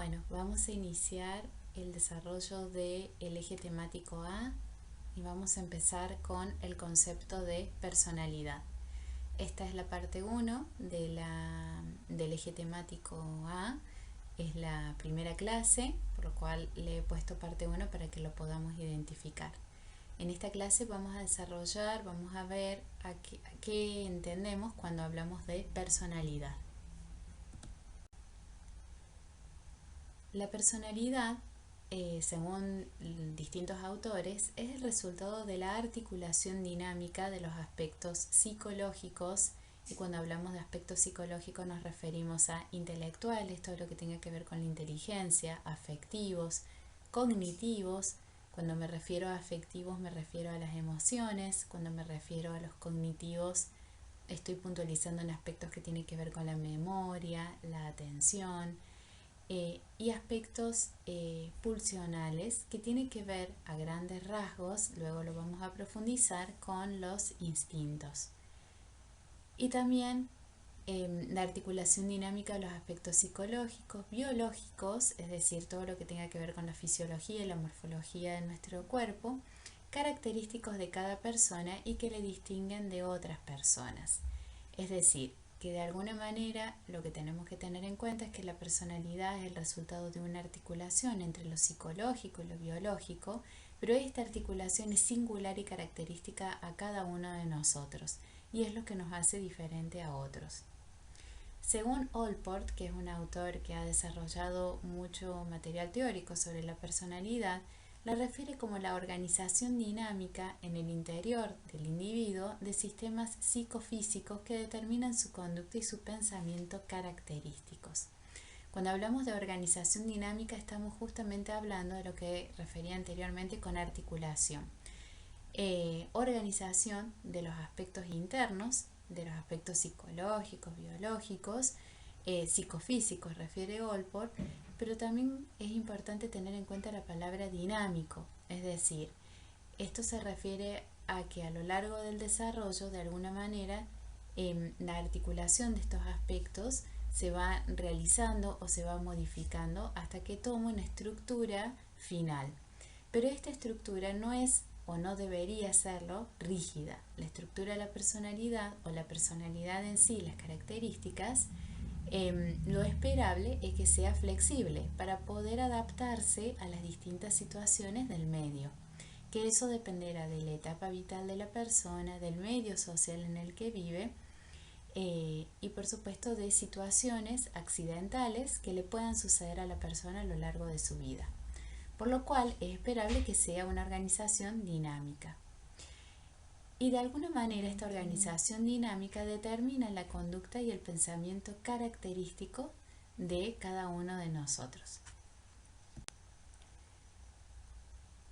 Bueno, vamos a iniciar el desarrollo del eje temático A y vamos a empezar con el concepto de personalidad. Esta es la parte 1 del eje temático A, es la primera clase, por lo cual le he puesto parte 1 para que lo podamos identificar. En esta clase vamos a ver a qué entendemos cuando hablamos de personalidad. La personalidad, según distintos autores, es el resultado de la articulación dinámica de los aspectos psicológicos, y cuando hablamos de aspectos psicológicos nos referimos a intelectuales, todo lo que tenga que ver con la inteligencia, afectivos, cognitivos. Cuando me refiero a afectivos me refiero a las emociones, cuando me refiero a los cognitivos estoy puntualizando en aspectos que tienen que ver con la memoria, la atención, y aspectos pulsionales que tienen que ver a grandes rasgos, luego lo vamos a profundizar, con los instintos. Y también la articulación dinámica de los aspectos psicológicos, biológicos, es decir, todo lo que tenga que ver con la fisiología y la morfología de nuestro cuerpo, característicos de cada persona y que le distinguen de otras personas. Es decir, que de alguna manera lo que tenemos que tener en cuenta es que la personalidad es el resultado de una articulación entre lo psicológico y lo biológico, pero esta articulación es singular y característica a cada uno de nosotros y es lo que nos hace diferente a otros. Según Allport, que es un autor que ha desarrollado mucho material teórico sobre la personalidad, la refiere como la organización dinámica en el interior del individuo de sistemas psicofísicos que determinan su conducta y su pensamiento característicos. Cuando hablamos de organización dinámica estamos justamente hablando de lo que refería anteriormente con articulación. Organización de los aspectos internos, de los aspectos psicológicos, biológicos, psicofísicos, refiere Allport, pero también es importante tener en cuenta la palabra dinámico, es decir, esto se refiere a que a lo largo del desarrollo, de alguna manera, la articulación de estos aspectos se va realizando o se va modificando hasta que toma una estructura final. Pero esta estructura no es, o no debería serlo, rígida. La estructura de la personalidad o la personalidad en sí, las características, lo esperable es que sea flexible para poder adaptarse a las distintas situaciones del medio, que eso dependerá de la etapa vital de la persona, del medio social en el que vive, y por supuesto de situaciones accidentales que le puedan suceder a la persona a lo largo de su vida, por lo cual es esperable que sea una organización dinámica. Y de alguna manera esta organización dinámica determina la conducta y el pensamiento característico de cada uno de nosotros.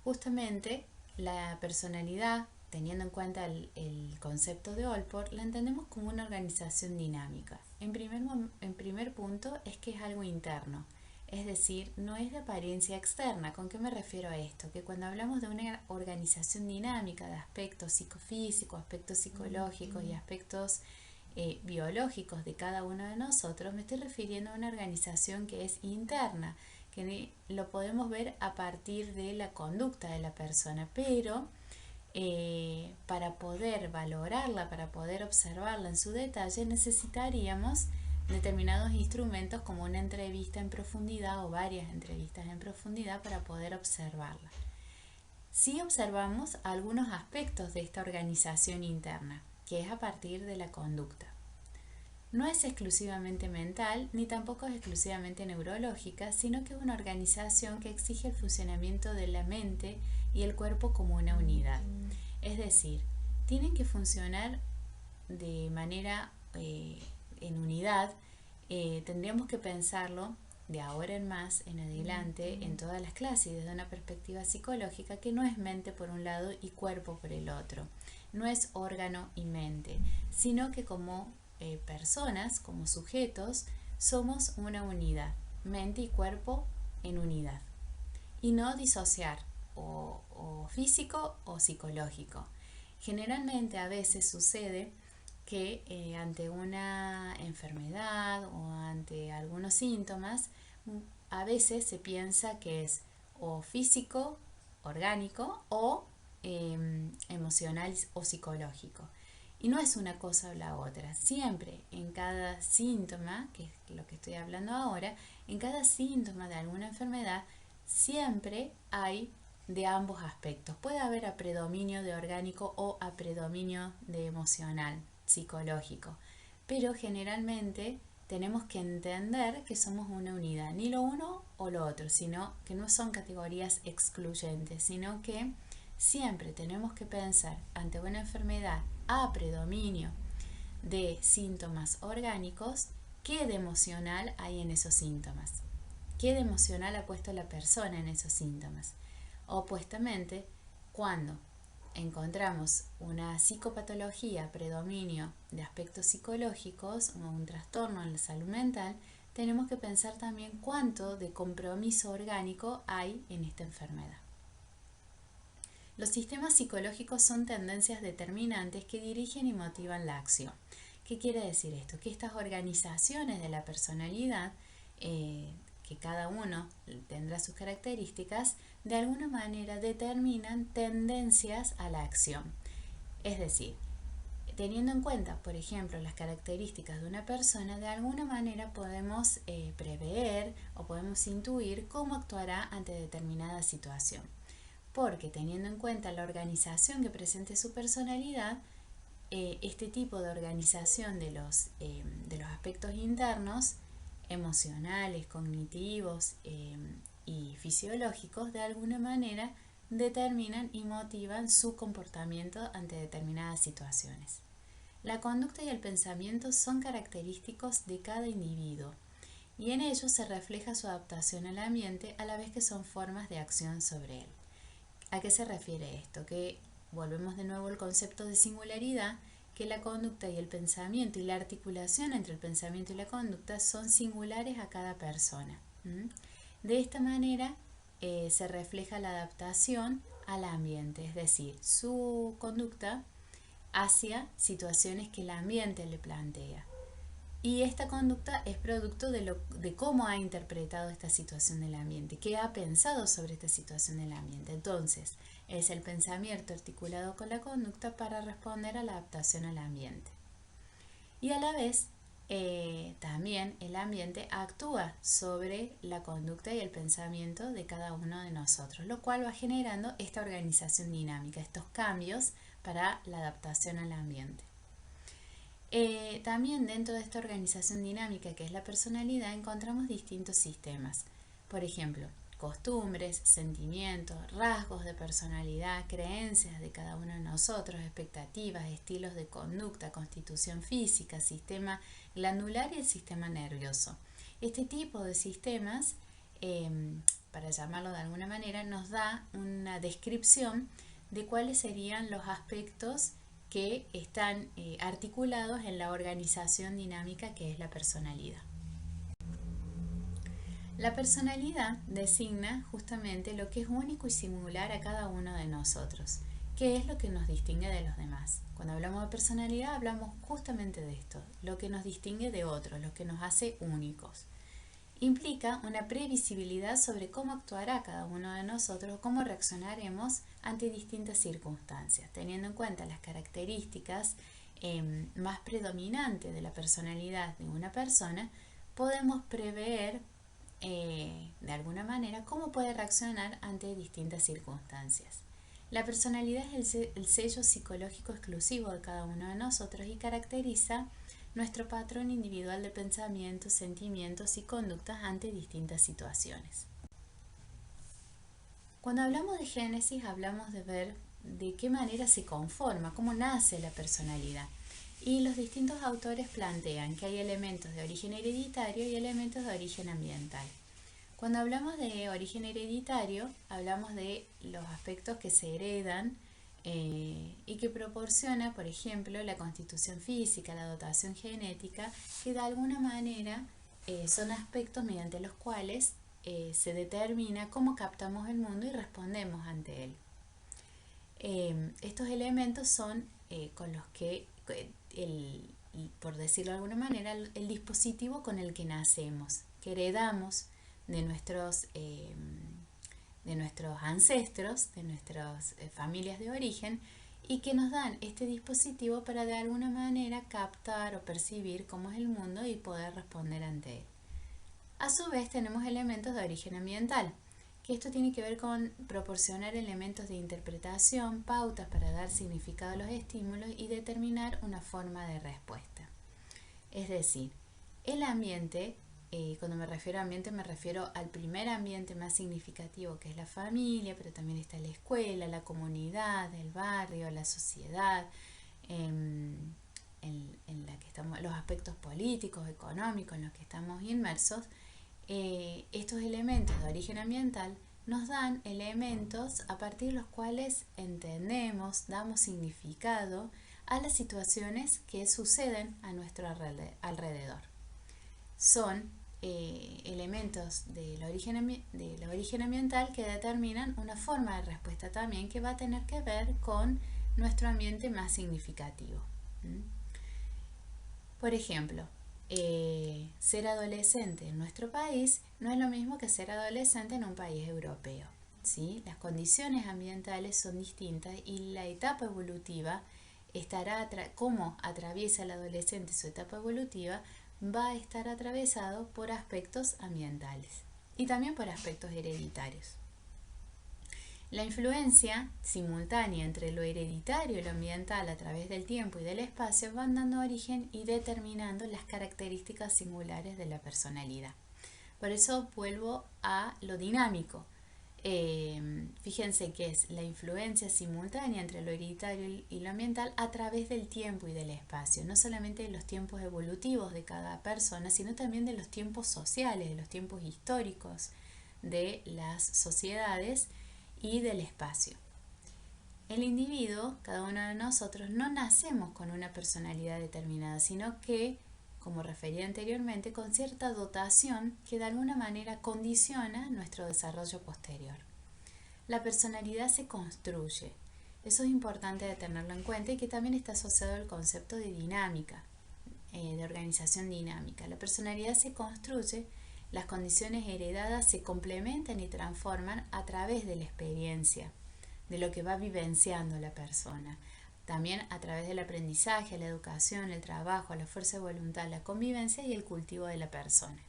Justamente la personalidad, teniendo en cuenta el concepto de Allport, la entendemos como una organización dinámica. En primer punto es que es algo interno. Es decir, no es de apariencia externa. ¿Con qué me refiero a esto? Que cuando hablamos de una organización dinámica de aspectos psicofísicos, aspectos psicológicos y aspectos biológicos de cada uno de nosotros, me estoy refiriendo a una organización que es interna, que lo podemos ver a partir de la conducta de la persona, pero para poder valorarla, para poder observarla en su detalle, necesitaríamos determinados instrumentos como una entrevista en profundidad o varias entrevistas en profundidad para poder observarla. Sí observamos algunos aspectos de esta organización interna, que es a partir de la conducta. No es exclusivamente mental ni tampoco es exclusivamente neurológica, sino que es una organización que exige el funcionamiento de la mente y el cuerpo como una unidad. Es decir, tienen que funcionar de manera en unidad. Tendríamos que pensarlo de ahora en más, en adelante, en todas las clases, desde una perspectiva psicológica, que no es mente por un lado y cuerpo por el otro. No es órgano y mente, sino que como personas, como sujetos, somos una unidad, mente y cuerpo en unidad. Y no disociar o físico o psicológico. Generalmente a veces sucede que ante una enfermedad o ante algunos síntomas a veces se piensa que es o físico, orgánico, o emocional o psicológico. Y no es una cosa o la otra. Siempre en cada síntoma, que es lo que estoy hablando ahora, en cada síntoma de alguna enfermedad, siempre hay de ambos aspectos. Puede haber a predominio de orgánico o a predominio de emocional, psicológico. Pero generalmente tenemos que entender que somos una unidad, ni lo uno o lo otro, sino que no son categorías excluyentes, sino que siempre tenemos que pensar ante una enfermedad a predominio de síntomas orgánicos, qué de emocional hay en esos síntomas, qué de emocional ha puesto la persona en esos síntomas. Opuestamente, cuando encontramos una psicopatología, predominio de aspectos psicológicos o un trastorno en la salud mental, tenemos que pensar también cuánto de compromiso orgánico hay en esta enfermedad. Los sistemas psicológicos son tendencias determinantes que dirigen y motivan la acción. ¿Qué quiere decir esto? Que estas organizaciones de la personalidad, que cada uno tendrá sus características, de alguna manera determinan tendencias a la acción. Es decir, teniendo en cuenta, por ejemplo, las características de una persona, de alguna manera podemos prever o podemos intuir cómo actuará ante determinada situación. Porque teniendo en cuenta la organización que presente su personalidad, este tipo de organización de los aspectos internos, emocionales, cognitivos y fisiológicos, de alguna manera determinan y motivan su comportamiento ante determinadas situaciones. La conducta y el pensamiento son característicos de cada individuo y en ellos se refleja su adaptación al ambiente a la vez que son formas de acción sobre él. ¿A qué se refiere esto? Que volvemos de nuevo al concepto de singularidad, que la conducta y el pensamiento y la articulación entre el pensamiento y la conducta son singulares a cada persona. De esta manera se refleja la adaptación al ambiente, es decir, su conducta hacia situaciones que el ambiente le plantea. Y esta conducta es producto de cómo ha interpretado esta situación del ambiente, qué ha pensado sobre esta situación del ambiente. Entonces, es el pensamiento articulado con la conducta para responder a la adaptación al ambiente. Y a la vez, también el ambiente actúa sobre la conducta y el pensamiento de cada uno de nosotros, lo cual va generando esta organización dinámica, estos cambios para la adaptación al ambiente. También dentro de esta organización dinámica que es la personalidad encontramos distintos sistemas. Por ejemplo, costumbres, sentimientos, rasgos de personalidad, creencias de cada uno de nosotros, expectativas, estilos de conducta, constitución física, sistema glandular y el sistema nervioso. Este tipo de sistemas, para llamarlo de alguna manera, nos da una descripción de cuáles serían los aspectos que están articulados en la organización dinámica que es la personalidad. La personalidad designa justamente lo que es único y singular a cada uno de nosotros, que es lo que nos distingue de los demás. Cuando hablamos de personalidad hablamos justamente de esto, lo que nos distingue de otros, lo que nos hace únicos. Implica una previsibilidad sobre cómo actuará cada uno de nosotros, cómo reaccionaremos ante distintas circunstancias, teniendo en cuenta las características más predominantes de la personalidad de una persona, podemos prever de alguna manera cómo puede reaccionar ante distintas circunstancias. La personalidad es el sello psicológico exclusivo de cada uno de nosotros y caracteriza nuestro patrón individual de pensamientos, sentimientos y conductas ante distintas situaciones. Cuando hablamos de génesis hablamos de ver de qué manera se conforma, cómo nace la personalidad. Y los distintos autores plantean que hay elementos de origen hereditario y elementos de origen ambiental. Cuando hablamos de origen hereditario, hablamos de los aspectos que se heredan y que proporciona, por ejemplo, la constitución física, la dotación genética, que de alguna manera son aspectos mediante los cuales se determina cómo captamos el mundo y respondemos ante él. Estos elementos son con los que, por decirlo de alguna manera, el dispositivo con el que nacemos, que heredamos de nuestros ancestros, de nuestras familias de origen, y que nos dan este dispositivo para de alguna manera captar o percibir cómo es el mundo y poder responder ante él. A su vez tenemos elementos de origen ambiental, que esto tiene que ver con proporcionar elementos de interpretación, pautas para dar significado a los estímulos y determinar una forma de respuesta. Es decir, el ambiente, cuando me refiero a ambiente me refiero al primer ambiente más significativo, que es la familia, pero también está la escuela, la comunidad, el barrio, la sociedad, en la que estamos, los aspectos políticos, económicos en los que estamos inmersos. Estos elementos de origen ambiental nos dan elementos a partir de los cuales entendemos, damos significado a las situaciones que suceden a nuestro alrededor. Son elementos del origen ambiental que determinan una forma de respuesta también que va a tener que ver con nuestro ambiente más significativo. Por ejemplo, ser adolescente en nuestro país no es lo mismo que ser adolescente en un país europeo, ¿sí? Las condiciones ambientales son distintas y la etapa evolutiva cómo atraviesa el adolescente su etapa evolutiva va a estar atravesado por aspectos ambientales y también por aspectos hereditarios. La influencia simultánea entre lo hereditario y lo ambiental a través del tiempo y del espacio van dando origen y determinando las características singulares de la personalidad. Por eso vuelvo a lo dinámico. Fíjense que es la influencia simultánea entre lo hereditario y lo ambiental a través del tiempo y del espacio, no solamente de los tiempos evolutivos de cada persona, sino también de los tiempos sociales, de los tiempos históricos de las sociedades y del espacio. El individuo, cada uno de nosotros, no nacemos con una personalidad determinada, sino que, como refería anteriormente, con cierta dotación que de alguna manera condiciona nuestro desarrollo posterior. La personalidad se construye. Eso es importante de tenerlo en cuenta y que también está asociado al concepto de dinámica, de organización dinámica. La personalidad se construye, las condiciones heredadas se complementan y transforman a través de la experiencia, de lo que va vivenciando la persona. También a través del aprendizaje, la educación, el trabajo, la fuerza de voluntad, la convivencia y el cultivo de la persona.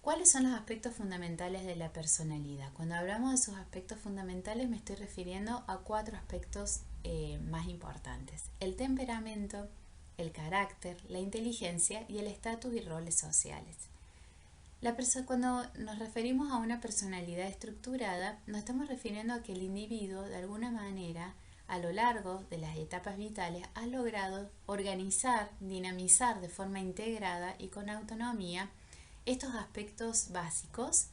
¿Cuáles son los aspectos fundamentales de la personalidad? Cuando hablamos de sus aspectos fundamentales me estoy refiriendo a 4 aspectos más importantes: el temperamento, el carácter, la inteligencia y el estatus y roles sociales. Cuando nos referimos a una personalidad estructurada, nos estamos refiriendo a que el individuo, de alguna manera, a lo largo de las etapas vitales, ha logrado organizar, dinamizar de forma integrada y con autonomía estos aspectos básicos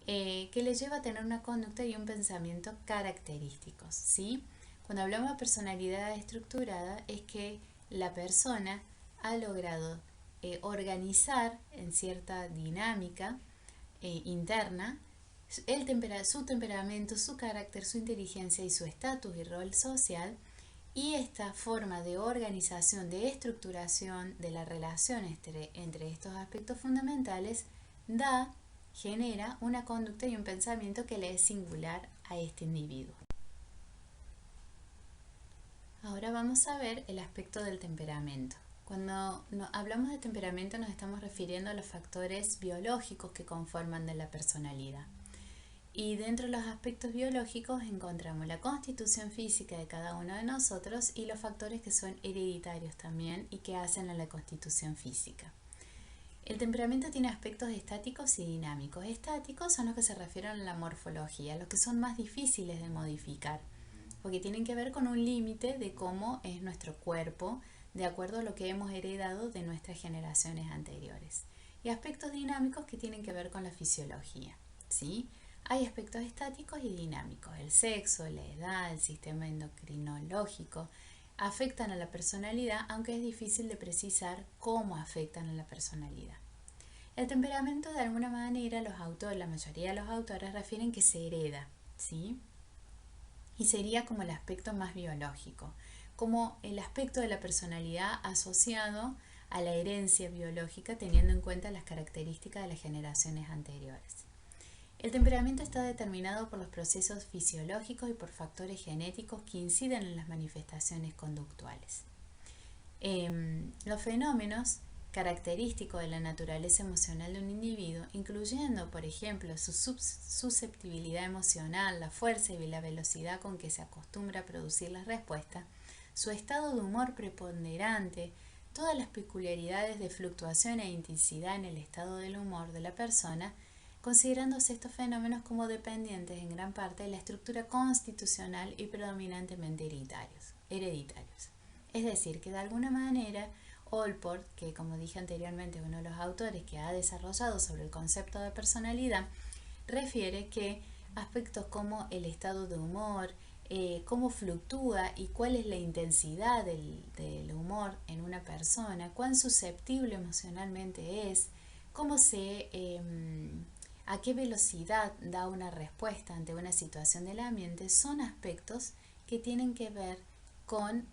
que le lleva a tener una conducta y un pensamiento característicos, ¿sí? Cuando hablamos de personalidad estructurada es que la persona ha logrado organizar en cierta dinámica interna su temperamento, su carácter, su inteligencia y su estatus y rol social, y esta forma de organización, de estructuración de la relación entre estos aspectos fundamentales genera una conducta y un pensamiento que le es singular a este individuo. Ahora vamos a ver el aspecto del temperamento. Cuando hablamos de temperamento nos estamos refiriendo a los factores biológicos que conforman de la personalidad. Y dentro de los aspectos biológicos encontramos la constitución física de cada uno de nosotros y los factores que son hereditarios también y que hacen a la constitución física. El temperamento tiene aspectos estáticos y dinámicos. Estáticos son los que se refieren a la morfología, los que son más difíciles de modificar, porque tienen que ver con un límite de cómo es nuestro cuerpo, de acuerdo a lo que hemos heredado de nuestras generaciones anteriores. Y aspectos dinámicos que tienen que ver con la fisiología, ¿sí? Hay aspectos estáticos y dinámicos. El sexo, la edad, el sistema endocrinológico afectan a la personalidad, aunque es difícil de precisar cómo afectan a la personalidad. El temperamento, de alguna manera, la mayoría de los autores refieren que se hereda, ¿sí? Y sería como el aspecto más biológico, como el aspecto de la personalidad asociado a la herencia biológica teniendo en cuenta las características de las generaciones anteriores. El temperamento está determinado por los procesos fisiológicos y por factores genéticos que inciden en las manifestaciones conductuales. Los fenómenos característicos de la naturaleza emocional de un individuo, incluyendo, por ejemplo, su susceptibilidad emocional, la fuerza y la velocidad con que se acostumbra a producir las respuestas, su estado de humor preponderante, todas las peculiaridades de fluctuación e intensidad en el estado del humor de la persona, considerándose estos fenómenos como dependientes en gran parte de la estructura constitucional y predominantemente hereditarios. Es decir, que de alguna manera Allport, que como dije anteriormente es uno de los autores que ha desarrollado sobre el concepto de personalidad, refiere que aspectos como el estado de humor, cómo fluctúa y cuál es la intensidad del humor en una persona, cuán susceptible emocionalmente es, a qué velocidad da una respuesta ante una situación del ambiente, son aspectos que tienen que ver con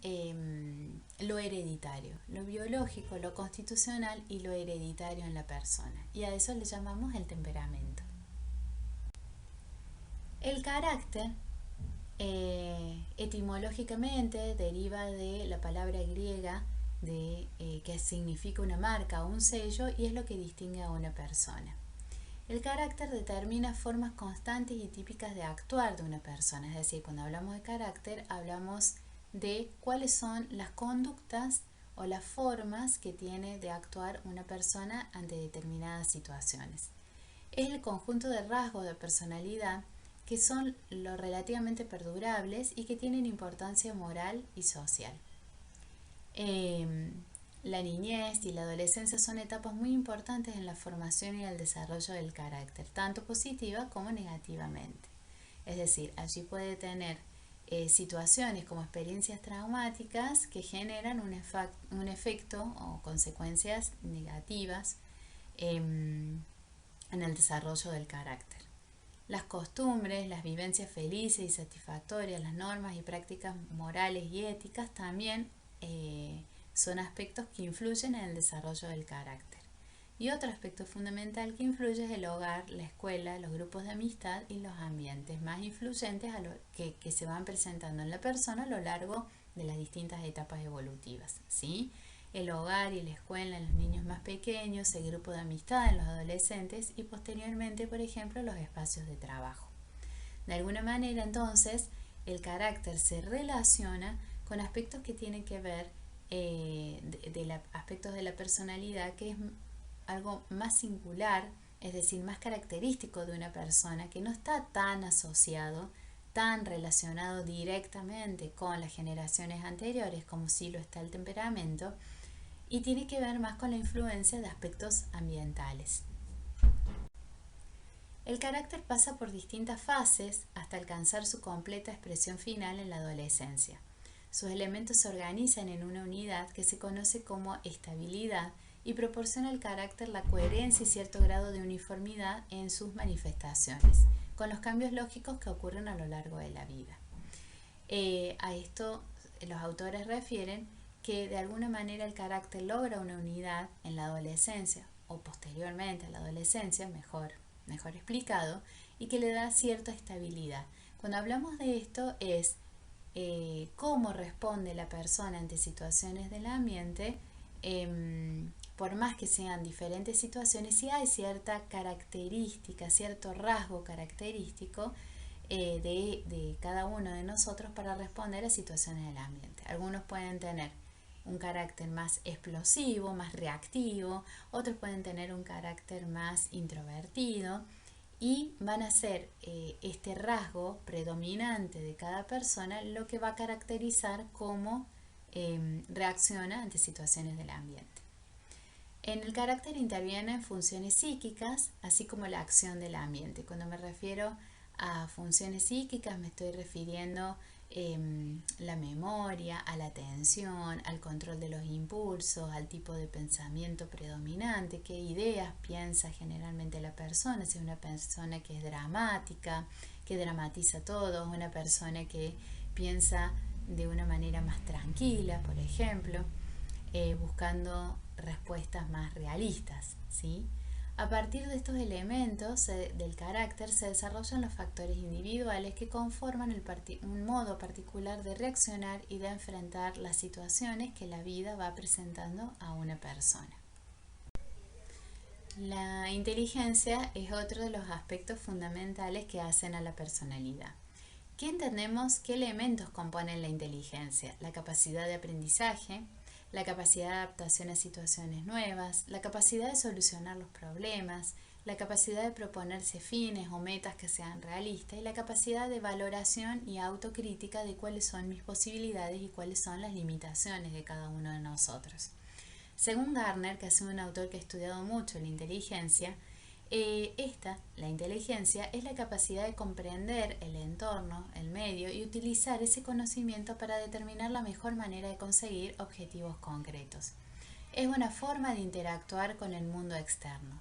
lo hereditario, lo biológico, lo constitucional y lo hereditario en la persona. Y a eso le llamamos el temperamento. El carácter, etimológicamente, deriva de la palabra griega que significa una marca o un sello y es lo que distingue a una persona. El carácter determina formas constantes y típicas de actuar de una persona, es decir, cuando hablamos de carácter hablamos de cuáles son las conductas o las formas que tiene de actuar una persona ante determinadas situaciones. Es el conjunto de rasgos de personalidad que son lo relativamente perdurables y que tienen importancia moral y social. La niñez y la adolescencia son etapas muy importantes en la formación y el desarrollo del carácter, tanto positiva como negativamente. Es decir, allí puede tener situaciones como experiencias traumáticas que generan un efecto o consecuencias negativas en el desarrollo del carácter. Las costumbres, las vivencias felices y satisfactorias, las normas y prácticas morales y éticas también son aspectos que influyen en el desarrollo del carácter. Y otro aspecto fundamental que influye es el hogar, la escuela, los grupos de amistad y los ambientes más influyentes que se van presentando en la persona a lo largo de las distintas etapas evolutivas, ¿sí? El hogar y la escuela en los niños más pequeños, el grupo de amistad en los adolescentes y posteriormente, por ejemplo, los espacios de trabajo. De alguna manera, entonces, el carácter se relaciona con aspectos que tienen que ver aspectos de la personalidad que es algo más singular, es decir, más característico de una persona, que no está tan asociado, tan relacionado directamente con las generaciones anteriores como sí lo está el temperamento, y tiene que ver más con la influencia de aspectos ambientales. El carácter pasa por distintas fases hasta alcanzar su completa expresión final en la adolescencia. Sus elementos se organizan en una unidad que se conoce como estabilidad y proporciona al carácter la coherencia y cierto grado de uniformidad en sus manifestaciones, con los cambios lógicos que ocurren a lo largo de la vida. A esto los autores refieren que de alguna manera el carácter logra una unidad en la adolescencia o posteriormente a la adolescencia, mejor explicado, y que le da cierta estabilidad. Cuando hablamos de esto es cómo responde la persona ante situaciones del ambiente, por más que sean diferentes situaciones, si hay cierta característica, cierto rasgo característico de cada uno de nosotros para responder a situaciones del ambiente. Algunos pueden tener un carácter más explosivo, más reactivo, otros pueden tener un carácter más introvertido y van a ser este rasgo predominante de cada persona lo que va a caracterizar cómo reacciona ante situaciones del ambiente. En el carácter intervienen funciones psíquicas, así como la acción del ambiente. Cuando me refiero a funciones psíquicas me estoy refiriendo la memoria, a la atención, al control de los impulsos, al tipo de pensamiento predominante, qué ideas piensa generalmente la persona, si es una persona que es dramática, que dramatiza todo, una persona que piensa de una manera más tranquila, por ejemplo, buscando respuestas más realistas, ¿sí? A partir de estos elementos del carácter se desarrollan los factores individuales que conforman un modo particular de reaccionar y de enfrentar las situaciones que la vida va presentando a una persona. La inteligencia es otro de los aspectos fundamentales que hacen a la personalidad. ¿Qué entendemos? ¿Qué elementos componen la inteligencia? La capacidad de aprendizaje, la capacidad de adaptación a situaciones nuevas, la capacidad de solucionar los problemas, la capacidad de proponerse fines o metas que sean realistas y la capacidad de valoración y autocrítica de cuáles son mis posibilidades y cuáles son las limitaciones de cada uno de nosotros. Según Gardner, que ha sido un autor que ha estudiado mucho la inteligencia, la inteligencia es la capacidad de comprender el entorno, el medio y utilizar ese conocimiento para determinar la mejor manera de conseguir objetivos concretos. Es una forma de interactuar con el mundo externo.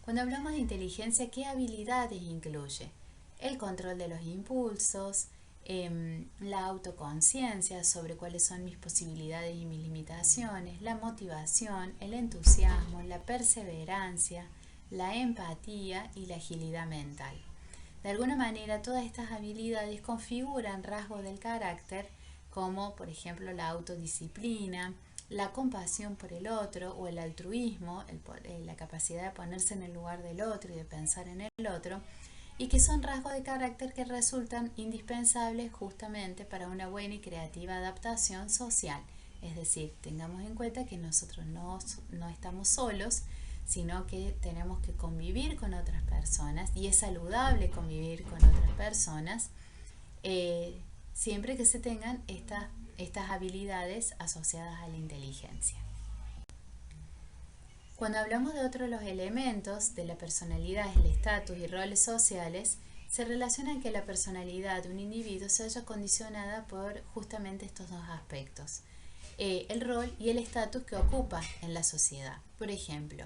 Cuando hablamos de inteligencia, ¿qué habilidades incluye? El control de los impulsos, la autoconciencia sobre cuáles son mis posibilidades y mis limitaciones, la motivación, el entusiasmo, la perseverancia, la empatía y la agilidad mental. De alguna manera, todas estas habilidades configuran rasgos del carácter como, por ejemplo, la autodisciplina, la compasión por el otro o el altruismo, la capacidad de ponerse en el lugar del otro y de pensar en el otro, y que son rasgos de carácter que resultan indispensables justamente para una buena y creativa adaptación social. Es decir, tengamos en cuenta que nosotros no estamos solos, sino que tenemos que convivir con otras personas y es saludable convivir con otras personas siempre que se tengan estas habilidades asociadas a la inteligencia. Cuando hablamos de otro de los elementos de la personalidad, el estatus y roles sociales, se relaciona que la personalidad de un individuo se haya condicionada por justamente estos dos aspectos, el rol y el estatus que ocupa en la sociedad. Por ejemplo,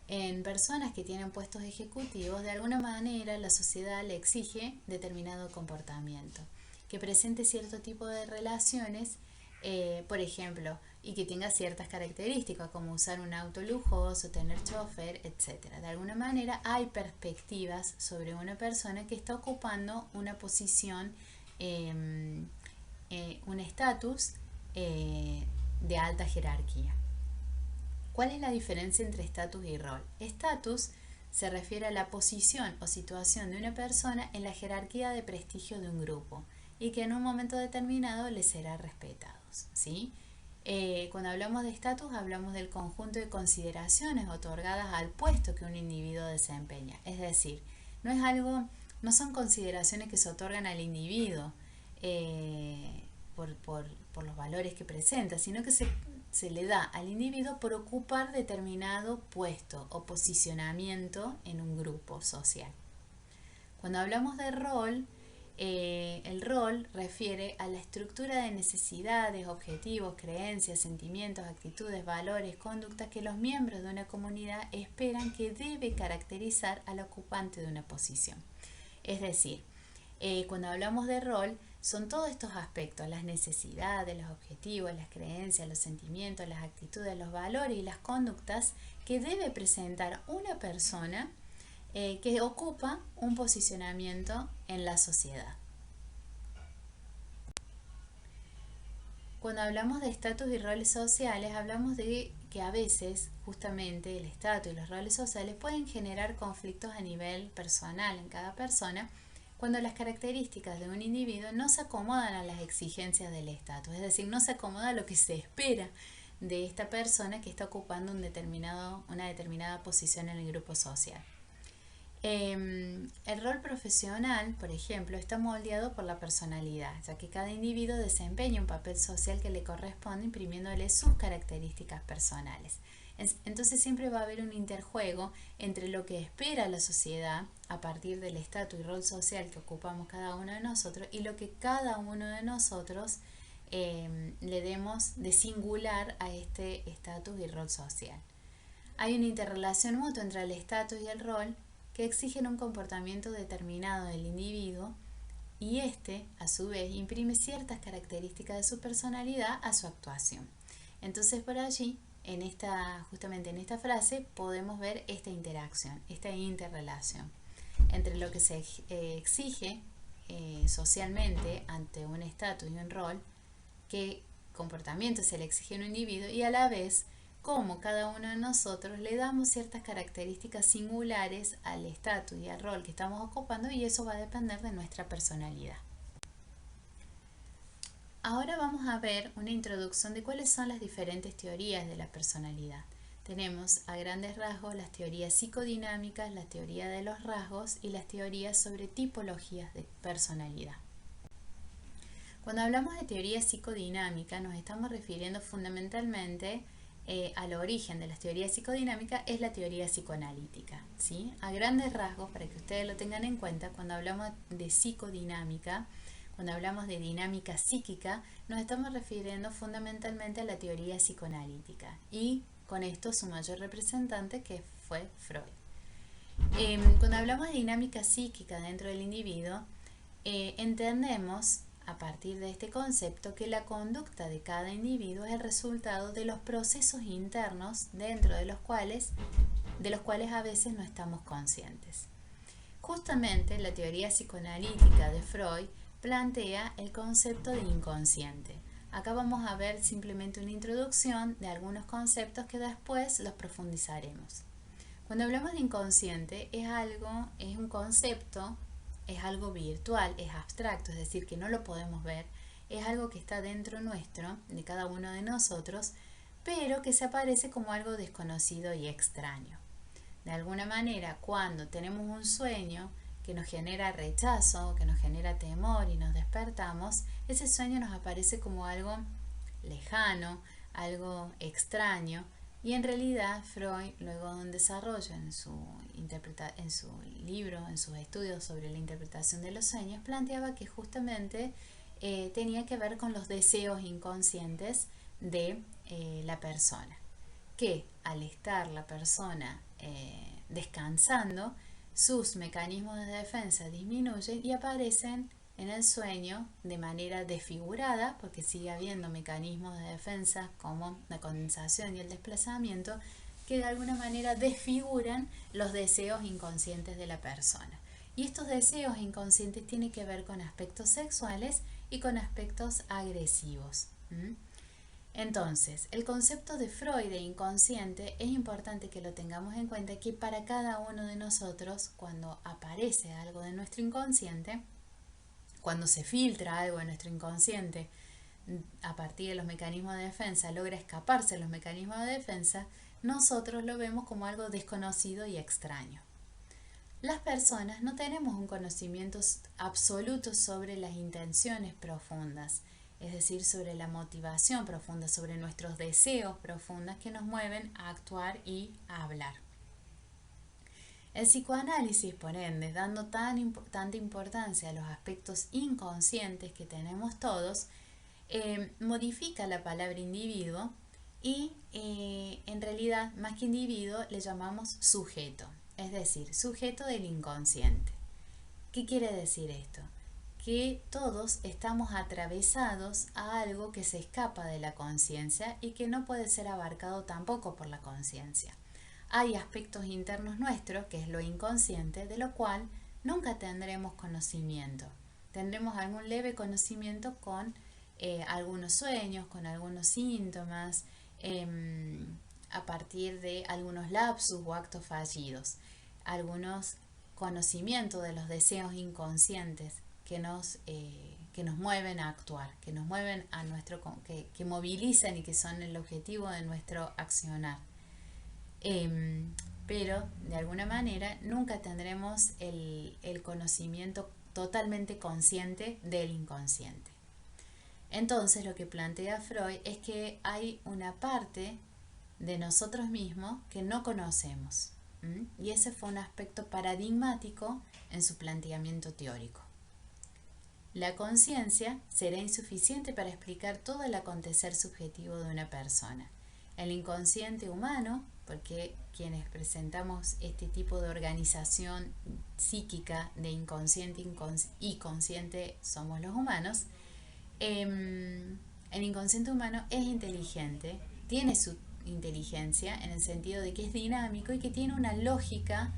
en personas que tienen puestos ejecutivos, de alguna manera la sociedad le exige determinado comportamiento, que presente cierto tipo de relaciones, por ejemplo, y que tenga ciertas características como usar un auto lujoso, tener chofer, etc. De alguna manera hay perspectivas sobre una persona que está ocupando una posición, un estatus de alta jerarquía. ¿Cuál es la diferencia entre estatus y rol? Estatus se refiere a la posición o situación de una persona en la jerarquía de prestigio de un grupo y que en un momento determinado le será respetado, ¿sí? Cuando hablamos de estatus hablamos del conjunto de consideraciones otorgadas al puesto que un individuo desempeña. Es decir, no son consideraciones que se otorgan al individuo por los valores que presenta, sino que se le da al individuo por ocupar determinado puesto o posicionamiento en un grupo social. Cuando hablamos de rol, el rol refiere a la estructura de necesidades, objetivos, creencias, sentimientos, actitudes, valores, conductas que los miembros de una comunidad esperan que debe caracterizar al ocupante de una posición. Es decir, cuando hablamos de rol, son todos estos aspectos, las necesidades, los objetivos, las creencias, los sentimientos, las actitudes, los valores y las conductas que debe presentar una persona que ocupa un posicionamiento en la sociedad. Cuando hablamos de estatus y roles sociales, hablamos de que a veces justamente el estatus y los roles sociales pueden generar conflictos a nivel personal en cada persona cuando las características de un individuo no se acomodan a las exigencias del estatus, es decir, no se acomoda a lo que se espera de esta persona que está ocupando una determinada posición en el grupo social. El rol profesional, por ejemplo, está moldeado por la personalidad, ya que cada individuo desempeña un papel social que le corresponde imprimiéndole sus características personales. Entonces siempre va a haber un interjuego entre lo que espera la sociedad a partir del estatus y rol social que ocupamos cada uno de nosotros y lo que cada uno de nosotros le demos de singular a este estatus y rol social. Hay una interrelación mutua entre el estatus y el rol que exigen un comportamiento determinado del individuo y este, a su vez, imprime ciertas características de su personalidad a su actuación. Entonces, por allí justamente en esta frase podemos ver esta interacción, esta interrelación entre lo que se exige socialmente ante un estatus y un rol, qué comportamiento se le exige a un individuo, y a la vez cómo cada uno de nosotros le damos ciertas características singulares al estatus y al rol que estamos ocupando, y eso va a depender de nuestra personalidad. Ahora vamos a ver una introducción de cuáles son las diferentes teorías de la personalidad. Tenemos a grandes rasgos las teorías psicodinámicas, la teoría de los rasgos y las teorías sobre tipologías de personalidad. Cuando hablamos de teoría psicodinámica nos estamos refiriendo fundamentalmente al origen de las teorías psicodinámicas, es la teoría psicoanalítica, ¿sí? A grandes rasgos, para que ustedes lo tengan en cuenta, cuando hablamos de psicodinámica, cuando hablamos de dinámica psíquica, nos estamos refiriendo fundamentalmente a la teoría psicoanalítica y con esto su mayor representante, que fue Freud. Cuando hablamos de dinámica psíquica dentro del individuo, entendemos a partir de este concepto que la conducta de cada individuo es el resultado de los procesos internos dentro de los cuales a veces no estamos conscientes. Justamente la teoría psicoanalítica de Freud plantea el concepto de inconsciente. Acá vamos a ver simplemente una introducción de algunos conceptos que después los profundizaremos. Cuando hablamos de inconsciente es un concepto, es algo virtual, es abstracto, es decir, que no lo podemos ver, es algo que está dentro nuestro, de cada uno de nosotros, pero que se aparece como algo desconocido y extraño. De alguna manera, cuando tenemos un sueño que nos genera rechazo, que nos genera temor y nos despertamos, ese sueño nos aparece como algo lejano, algo extraño, y en realidad Freud, luego de un desarrollo en su libro, en sus estudios sobre la interpretación de los sueños, planteaba que justamente tenía que ver con los deseos inconscientes de la persona, que al estar la persona descansando, sus mecanismos de defensa disminuyen y aparecen en el sueño de manera desfigurada, porque sigue habiendo mecanismos de defensa como la condensación y el desplazamiento que de alguna manera desfiguran los deseos inconscientes de la persona. Y estos deseos inconscientes tienen que ver con aspectos sexuales y con aspectos agresivos. Entonces, el concepto de Freud de inconsciente es importante que lo tengamos en cuenta, que para cada uno de nosotros, cuando aparece algo de nuestro inconsciente, cuando se filtra algo de nuestro inconsciente, a partir de los mecanismos de defensa, logra escaparse de los mecanismos de defensa, nosotros lo vemos como algo desconocido y extraño. Las personas no tenemos un conocimiento absoluto sobre las intenciones profundas, es decir, sobre la motivación profunda, sobre nuestros deseos profundos que nos mueven a actuar y a hablar. El psicoanálisis, por ende, dando tanta importancia a los aspectos inconscientes que tenemos todos, modifica la palabra individuo y en realidad, más que individuo, le llamamos sujeto, es decir, sujeto del inconsciente. ¿Qué quiere decir esto? Que todos estamos atravesados a algo que se escapa de la conciencia y que no puede ser abarcado tampoco por la conciencia. Hay aspectos internos nuestros, que es lo inconsciente, de lo cual nunca tendremos conocimiento. Tendremos algún leve conocimiento con algunos sueños, con algunos síntomas, a partir de algunos lapsus o actos fallidos, algunos conocimientos de los deseos inconscientes que nos mueven a actuar, que nos mueven a que movilizan y que son el objetivo de nuestro accionar. Pero de alguna manera nunca tendremos el conocimiento totalmente consciente del inconsciente. Entonces lo que plantea Freud es que hay una parte de nosotros mismos que no conocemos, y ese fue un aspecto paradigmático en su planteamiento teórico. La conciencia será insuficiente para explicar todo el acontecer subjetivo de una persona. El inconsciente humano, porque quienes presentamos este tipo de organización psíquica de inconsciente y consciente somos los humanos, el inconsciente humano es inteligente, tiene inteligencia en el sentido de que es dinámico y que tiene una lógica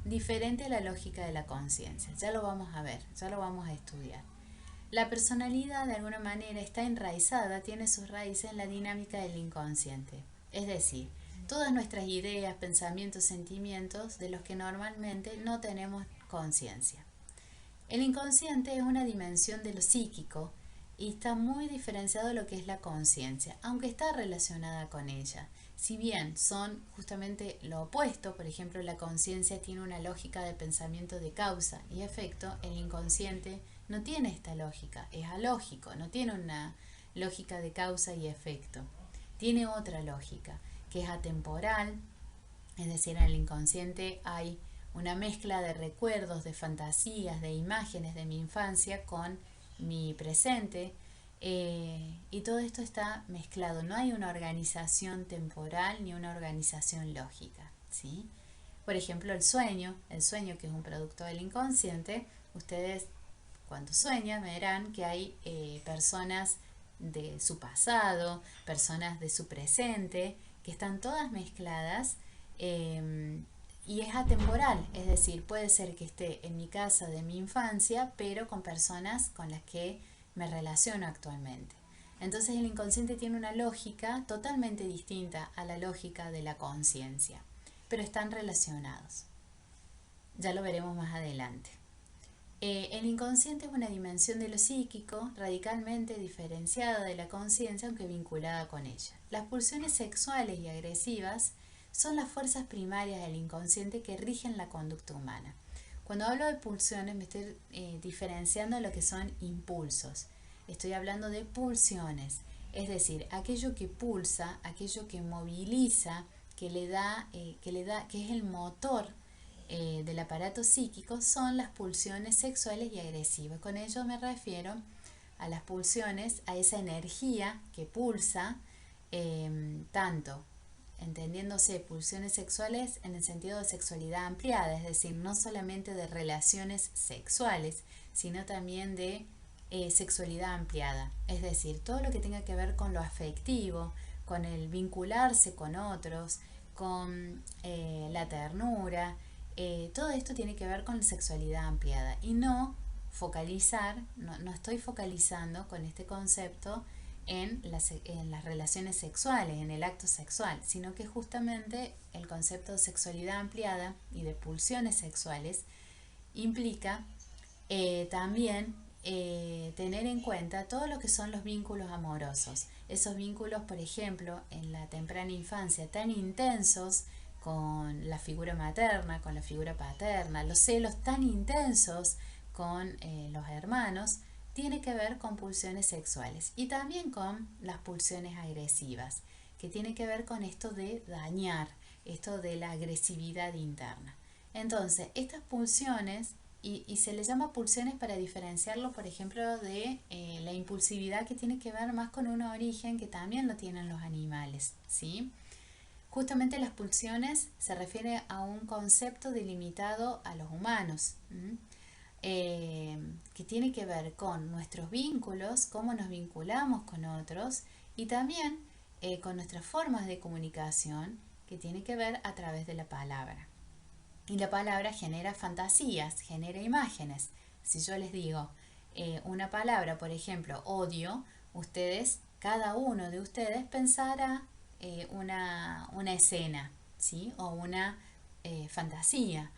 diferente a la lógica de la conciencia. Ya lo vamos a ver, ya lo vamos a estudiar. La personalidad de alguna manera está enraizada, tiene sus raíces en la dinámica del inconsciente. Es decir, todas nuestras ideas, pensamientos, sentimientos de los que normalmente no tenemos conciencia. El inconsciente es una dimensión de lo psíquico y está muy diferenciado de lo que es la conciencia, aunque está relacionada con ella. Si bien son justamente lo opuesto, por ejemplo, la conciencia tiene una lógica de pensamiento de causa y efecto, el inconsciente no tiene esta lógica, es alógico, no tiene una lógica de causa y efecto. Tiene otra lógica, que es atemporal, es decir, en el inconsciente hay una mezcla de recuerdos, de fantasías, de imágenes de mi infancia con mi presente, y todo esto está mezclado. No hay una organización temporal ni una organización lógica, ¿sí? Por ejemplo, el sueño que es un producto del inconsciente, ustedes cuando sueñan verán que hay personas de su pasado, personas de su presente, que están todas mezcladas, y es atemporal, es decir, puede ser que esté en mi casa de mi infancia, pero con personas con las que me relaciono actualmente. Entonces el inconsciente tiene una lógica totalmente distinta a la lógica de la conciencia, pero están relacionados. Ya lo veremos más adelante. El inconsciente es una dimensión de lo psíquico radicalmente diferenciada de la conciencia, aunque vinculada con ella. Las pulsiones sexuales y agresivas son las fuerzas primarias del inconsciente que rigen la conducta humana. Cuando hablo de pulsiones me estoy diferenciando de lo que son impulsos. Estoy hablando de pulsiones, es decir, aquello que pulsa, aquello que moviliza, que es el motor del aparato psíquico, son las pulsiones sexuales y agresivas. Con ello me refiero a las pulsiones, a esa energía que pulsa, tanto entendiéndose pulsiones sexuales en el sentido de sexualidad ampliada, es decir, no solamente de relaciones sexuales, sino también de sexualidad ampliada, es decir, todo lo que tenga que ver con lo afectivo, con el vincularse con otros, con la ternura, todo esto tiene que ver con la sexualidad ampliada y no no estoy focalizando con este concepto en las relaciones sexuales, en el acto sexual, sino que justamente el concepto de sexualidad ampliada y de pulsiones sexuales implica también tener en cuenta todo lo que son los vínculos amorosos. Esos vínculos, por ejemplo, en la temprana infancia, tan intensos con la figura materna, con la figura paterna, los celos tan intensos con los hermanos, tiene que ver con pulsiones sexuales y también con las pulsiones agresivas, que tiene que ver con esto de dañar, esto de la agresividad interna. Entonces, estas pulsiones, y se le llama pulsiones para diferenciarlo, por ejemplo, de la impulsividad, que tiene que ver más con un origen que también lo tienen los animales, ¿sí? Justamente las pulsiones se refiere a un concepto delimitado a los humanos, que tiene que ver con nuestros vínculos, cómo nos vinculamos con otros y también con nuestras formas de comunicación, que tiene que ver a través de la palabra. Y la palabra genera fantasías, genera imágenes. Si yo les digo una palabra, por ejemplo, odio, cada uno de ustedes pensará una escena, ¿sí? O una fantasía,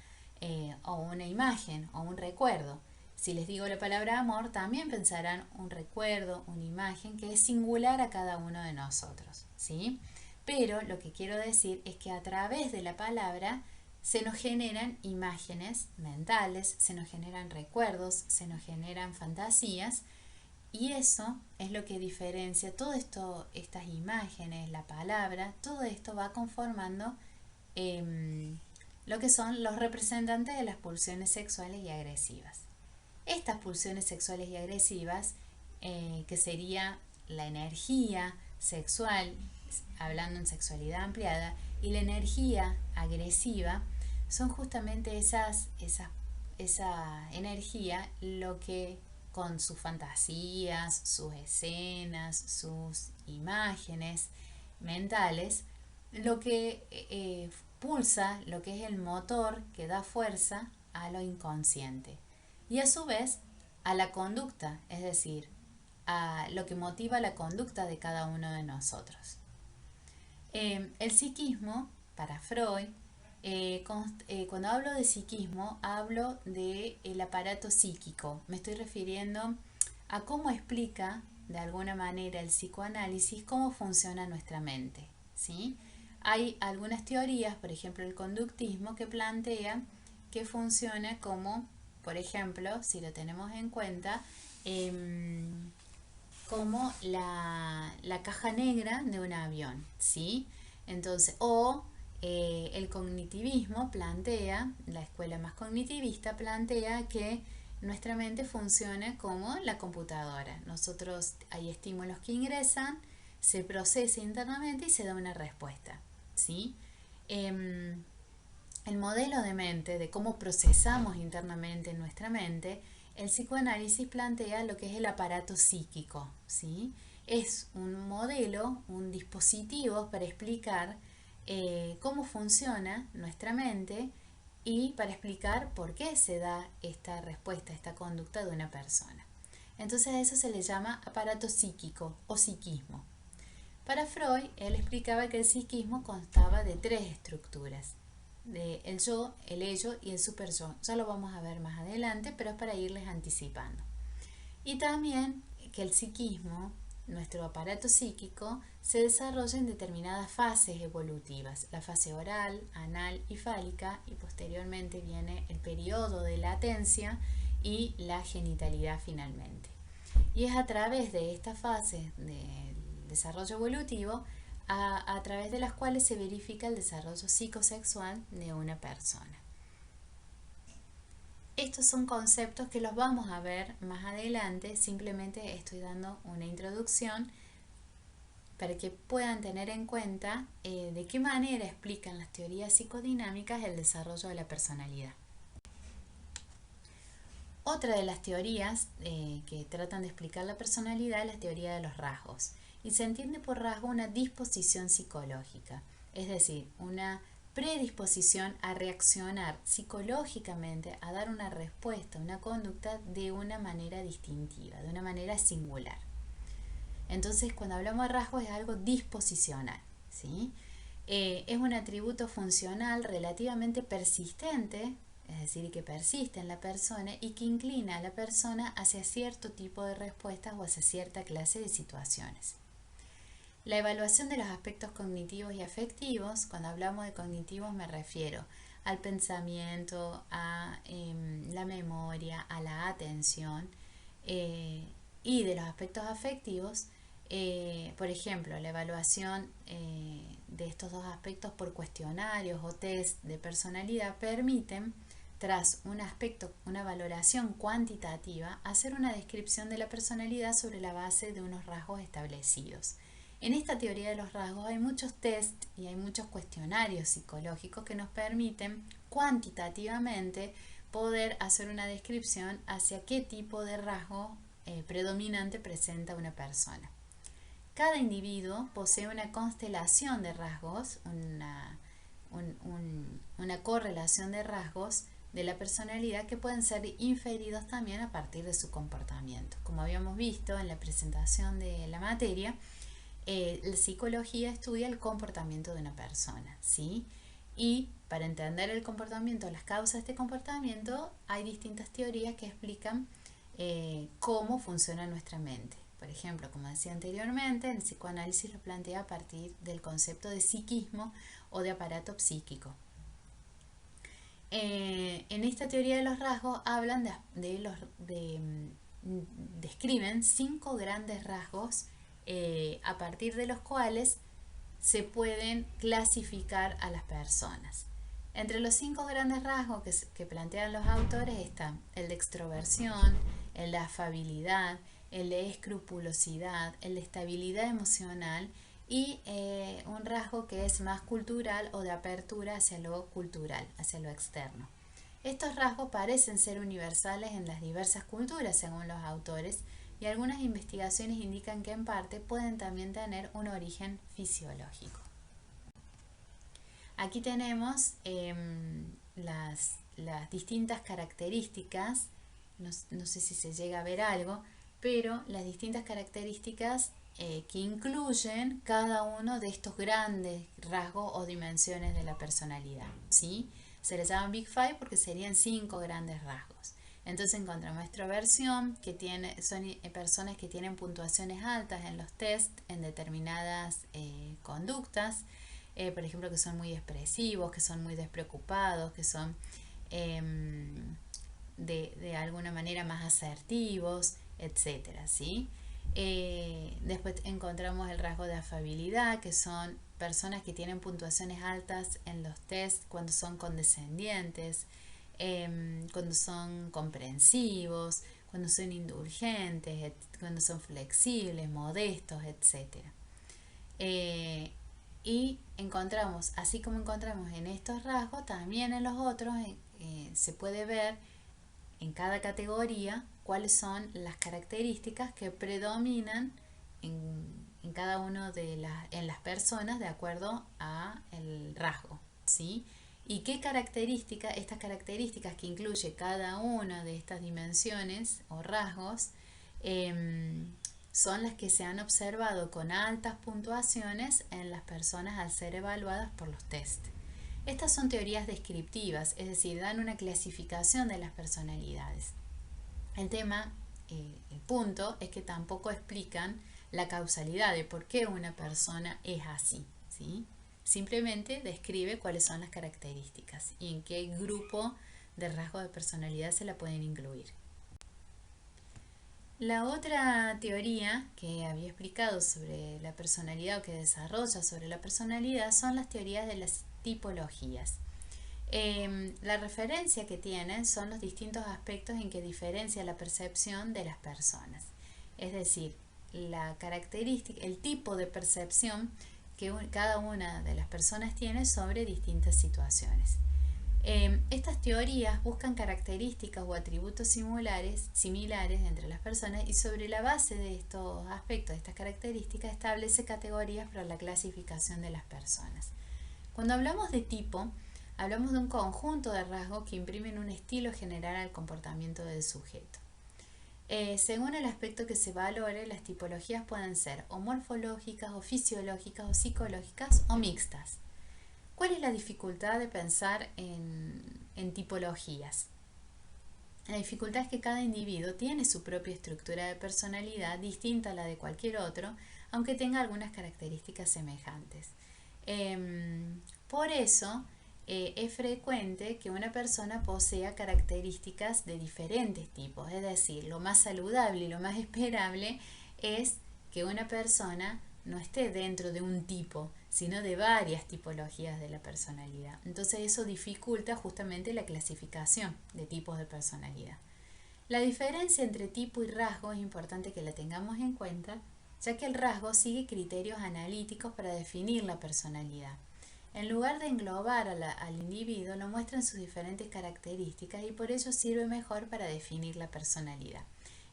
o una imagen, o un recuerdo. Si les digo la palabra amor, también pensarán un recuerdo, una imagen que es singular a cada uno de nosotros, ¿sí? Pero lo que quiero decir es que a través de la palabra se nos generan imágenes mentales, se nos generan recuerdos, se nos generan fantasías, y eso es lo que diferencia todo esto, estas imágenes, la palabra, todo esto va conformando lo que son los representantes de las pulsiones sexuales y agresivas. Estas pulsiones sexuales y agresivas, que sería la energía sexual, hablando en sexualidad ampliada, y la energía agresiva, son justamente esa energía lo que con sus fantasías, sus escenas, sus imágenes mentales, lo que pulsa, lo que es el motor que da fuerza a lo inconsciente y a su vez a la conducta, es decir, a lo que motiva la conducta de cada uno de nosotros. El psiquismo, para Freud, cuando hablo de psiquismo, hablo del aparato psíquico. Me estoy refiriendo a cómo explica, de alguna manera, el psicoanálisis, cómo funciona nuestra mente, ¿sí? Hay algunas teorías, por ejemplo, el conductismo, que plantea que funciona como, por ejemplo, si lo tenemos en cuenta, como la caja negra de un avión, ¿sí? Entonces, el cognitivismo plantea, la escuela más cognitivista plantea que nuestra mente funciona como la computadora. Nosotros hay estímulos que ingresan, se procesa internamente y se da una respuesta, ¿sí? Em, el modelo de mente, de cómo procesamos internamente en nuestra mente, el psicoanálisis plantea lo que es el aparato psíquico, ¿sí? Es un modelo, un dispositivo para explicar cómo funciona nuestra mente y para explicar por qué se da esta respuesta, esta conducta de una persona. Entonces a eso se le llama aparato psíquico o psiquismo. Para Freud, él explicaba que el psiquismo constaba de tres estructuras: de el yo, el ello y el superyo. Ya lo vamos a ver más adelante, pero es para irles anticipando. Y también que el psiquismo, nuestro aparato psíquico, se desarrolla en determinadas fases evolutivas: la fase oral, anal y fálica, y posteriormente viene el periodo de latencia y la genitalidad finalmente. Y es a través de esta fase del desarrollo evolutivo a través de las cuales se verifica el desarrollo psicosexual de una persona. Estos son conceptos que los vamos a ver más adelante, simplemente estoy dando una introducción para que puedan tener en cuenta de qué manera explican las teorías psicodinámicas el desarrollo de la personalidad. Otra de las teorías que tratan de explicar la personalidad es la teoría de los rasgos, y se entiende por rasgo una disposición psicológica, es decir, una predisposición a reaccionar psicológicamente, a dar una respuesta, una conducta de una manera distintiva, de una manera singular. Entonces, cuando hablamos de rasgos es algo disposicional, ¿sí? Es un atributo funcional relativamente persistente, es decir, que persiste en la persona y que inclina a la persona hacia cierto tipo de respuestas o hacia cierta clase de situaciones. La evaluación de los aspectos cognitivos y afectivos, cuando hablamos de cognitivos me refiero al pensamiento, a la memoria, a la atención, y de los aspectos afectivos, por ejemplo, la evaluación de estos dos aspectos por cuestionarios o test de personalidad permiten, tras un aspecto, una valoración cuantitativa, hacer una descripción de la personalidad sobre la base de unos rasgos establecidos. En esta teoría de los rasgos hay muchos test y hay muchos cuestionarios psicológicos que nos permiten cuantitativamente poder hacer una descripción hacia qué tipo de rasgo predominante presenta una persona. Cada individuo posee una constelación de rasgos, una correlación de rasgos de la personalidad que pueden ser inferidos también a partir de su comportamiento. Como habíamos visto en la presentación de la materia, la psicología estudia el comportamiento de una persona, ¿sí? Y para entender el comportamiento, las causas de este comportamiento, hay distintas teorías que explican cómo funciona nuestra mente. Por ejemplo, como decía anteriormente, el psicoanálisis lo plantea a partir del concepto de psiquismo o de aparato psíquico. En esta teoría de los rasgos hablan describen 5 grandes rasgos a partir de los cuales se pueden clasificar a las personas. Entre los 5 grandes rasgos que plantean los autores están el de extroversión, el de afabilidad, el de escrupulosidad, el de estabilidad emocional y un rasgo que es más cultural o de apertura hacia lo cultural, hacia lo externo. Estos rasgos parecen ser universales en las diversas culturas según los autores, y algunas investigaciones indican que en parte pueden también tener un origen fisiológico. Aquí tenemos las distintas características, no sé si se llega a ver algo, pero las distintas características que incluyen cada uno de estos grandes rasgos o dimensiones de la personalidad, ¿sí? Se les llama Big Five porque serían 5 grandes rasgos. Entonces encontramos extroversión, que son personas que tienen puntuaciones altas en los test en determinadas conductas, por ejemplo, que son muy expresivos, que son muy despreocupados, que son de alguna manera más asertivos, etcétera, ¿sí? Después encontramos el rasgo de afabilidad, que son personas que tienen puntuaciones altas en los test cuando son condescendientes, cuando son comprensivos, cuando son indulgentes, cuando son flexibles, modestos, etcétera. Y encontramos, así como encontramos en estos rasgos, también en los otros se puede ver en cada categoría cuáles son las características que predominan en cada uno de las personas de acuerdo a el rasgo, ¿sí? Y qué características, estas características que incluye cada una de estas dimensiones o rasgos, son las que se han observado con altas puntuaciones en las personas al ser evaluadas por los test. Estas son teorías descriptivas, es decir, dan una clasificación de las personalidades. El tema, el punto, es que tampoco explican la causalidad de por qué una persona es así, ¿sí? Simplemente describe cuáles son las características y en qué grupo de rasgos de personalidad se la pueden incluir. La otra teoría que había explicado sobre la personalidad o que desarrolla sobre la personalidad son las teorías de las tipologías. La referencia que tienen son los distintos aspectos en que diferencia la percepción de las personas. Es decir, la característica, el tipo de percepción que cada una de las personas tiene sobre distintas situaciones. Estas teorías buscan características o atributos similares entre las personas y sobre la base de estos aspectos, de estas características, establece categorías para la clasificación de las personas. Cuando hablamos de tipo, hablamos de un conjunto de rasgos que imprimen un estilo general al comportamiento del sujeto. Según el aspecto que se valore, las tipologías pueden ser o morfológicas, o fisiológicas, o psicológicas, o mixtas. ¿Cuál es la dificultad de pensar en tipologías? La dificultad es que cada individuo tiene su propia estructura de personalidad distinta a la de cualquier otro, aunque tenga algunas características semejantes. Por eso es frecuente que una persona posea características de diferentes tipos, es decir, lo más saludable y lo más esperable es que una persona no esté dentro de un tipo, sino de varias tipologías de la personalidad. Entonces eso dificulta justamente la clasificación de tipos de personalidad. La diferencia entre tipo y rasgo es importante que la tengamos en cuenta, ya que el rasgo sigue criterios analíticos para definir la personalidad. En lugar de englobar al individuo, lo muestran sus diferentes características y por ello sirve mejor para definir la personalidad.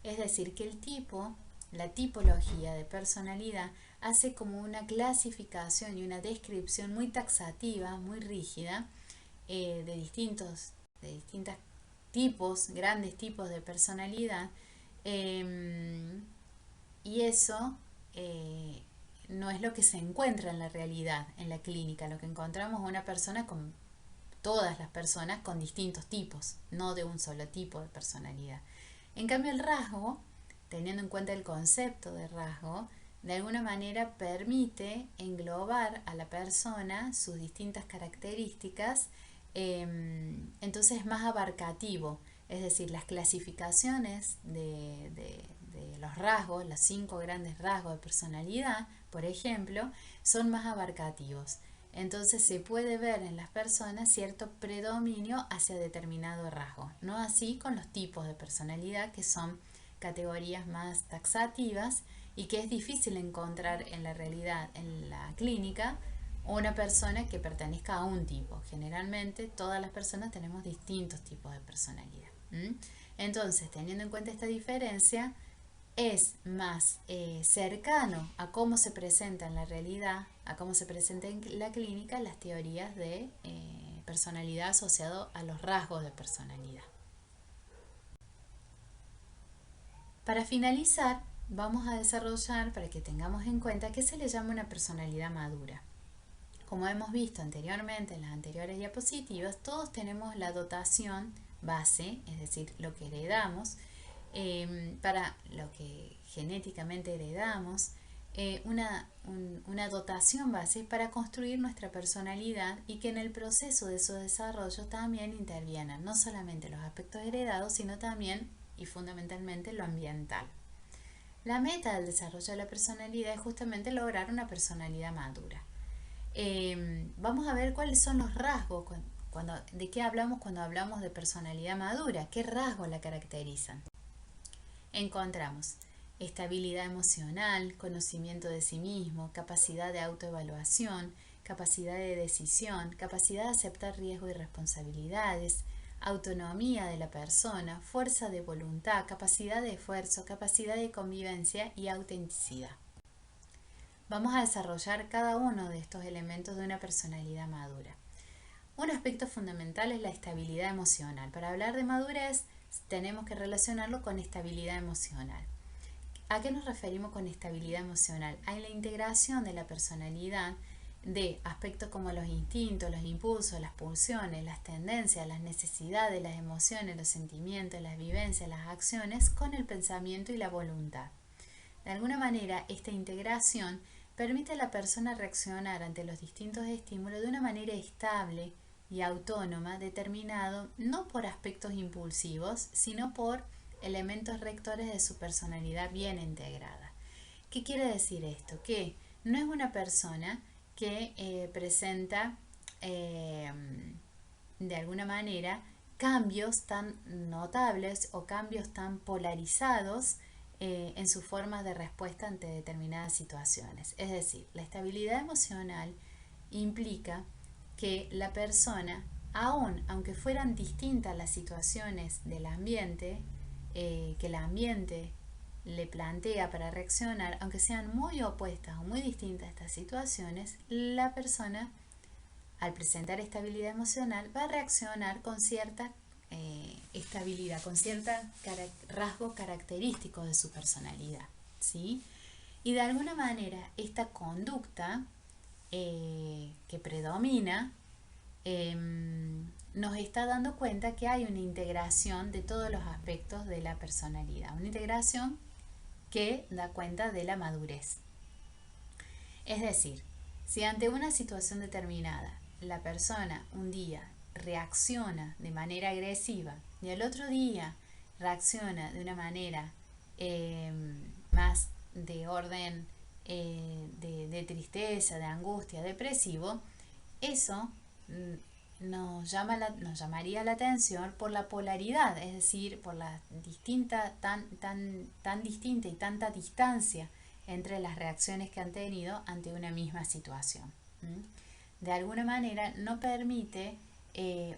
Es decir, que el tipo, la tipología de personalidad, hace como una clasificación y una descripción muy taxativa, muy rígida, de distintos tipos, grandes tipos de personalidad, y eso no es lo que se encuentra en la realidad, en la clínica. Lo que encontramos es una persona con todas las personas con distintos tipos, no de un solo tipo de personalidad. En cambio, el rasgo, teniendo en cuenta el concepto de rasgo, de alguna manera permite englobar a la persona sus distintas características, entonces es más abarcativo, es decir, las clasificaciones de los rasgos, los 5 grandes rasgos de personalidad, por ejemplo, son más abarcativos. Entonces se puede ver en las personas cierto predominio hacia determinado rasgo, no así con los tipos de personalidad, que son categorías más taxativas y que es difícil encontrar en la realidad, en la clínica, una persona que pertenezca a un tipo. Generalmente todas las personas tenemos distintos tipos de personalidad. Entonces, teniendo en cuenta esta diferencia, es más cercano a cómo se presenta en la realidad, a cómo se presenta en la clínica las teorías de personalidad asociado a los rasgos de personalidad. Para finalizar, vamos a desarrollar para que tengamos en cuenta qué se le llama una personalidad madura. Como hemos visto anteriormente en las anteriores diapositivas, todos tenemos la dotación base, es decir, lo que heredamos, para lo que genéticamente heredamos, una dotación base para construir nuestra personalidad y que en el proceso de su desarrollo también intervienen no solamente los aspectos heredados, sino también y fundamentalmente lo ambiental. La meta del desarrollo de la personalidad es justamente lograr una personalidad madura. Vamos a ver cuáles son los rasgos, de qué hablamos cuando hablamos de personalidad madura, qué rasgos la caracterizan. Encontramos estabilidad emocional, conocimiento de sí mismo, capacidad de autoevaluación, capacidad de decisión, capacidad de aceptar riesgos y responsabilidades, autonomía de la persona, fuerza de voluntad, capacidad de esfuerzo, capacidad de convivencia y autenticidad. Vamos a desarrollar cada uno de estos elementos de una personalidad madura. Un aspecto fundamental es la estabilidad emocional. Para hablar de madurez tenemos que relacionarlo con estabilidad emocional. ¿A qué nos referimos con estabilidad emocional? A la integración de la personalidad de aspectos como los instintos, los impulsos, las pulsiones, las tendencias, las necesidades, las emociones, los sentimientos, las vivencias, las acciones con el pensamiento y la voluntad. De alguna manera, esta integración permite a la persona reaccionar ante los distintos estímulos de una manera estable y autónoma, determinado no por aspectos impulsivos, sino por elementos rectores de su personalidad bien integrada. ¿Qué quiere decir esto? Que no es una persona que presenta de alguna manera cambios tan notables o cambios tan polarizados en sus formas de respuesta ante determinadas situaciones. Es decir, la estabilidad emocional implica que la persona, aunque fueran distintas las situaciones del ambiente, que el ambiente le plantea para reaccionar, aunque sean muy opuestas o muy distintas a estas situaciones, la persona, al presentar estabilidad emocional, va a reaccionar con cierta estabilidad, con cierto rasgo característico de su personalidad, ¿sí? Y de alguna manera esta conducta que predomina nos está dando cuenta que hay una integración de todos los aspectos de la personalidad, una integración que da cuenta de la madurez. Es decir, si ante una situación determinada la persona un día reacciona de manera agresiva y el otro día reacciona de una manera más de orden de tristeza, de angustia, depresivo, eso nos llamaría la atención por la polaridad, es decir, por la tan distinta y tanta distancia entre las reacciones que han tenido ante una misma situación. De alguna manera no permite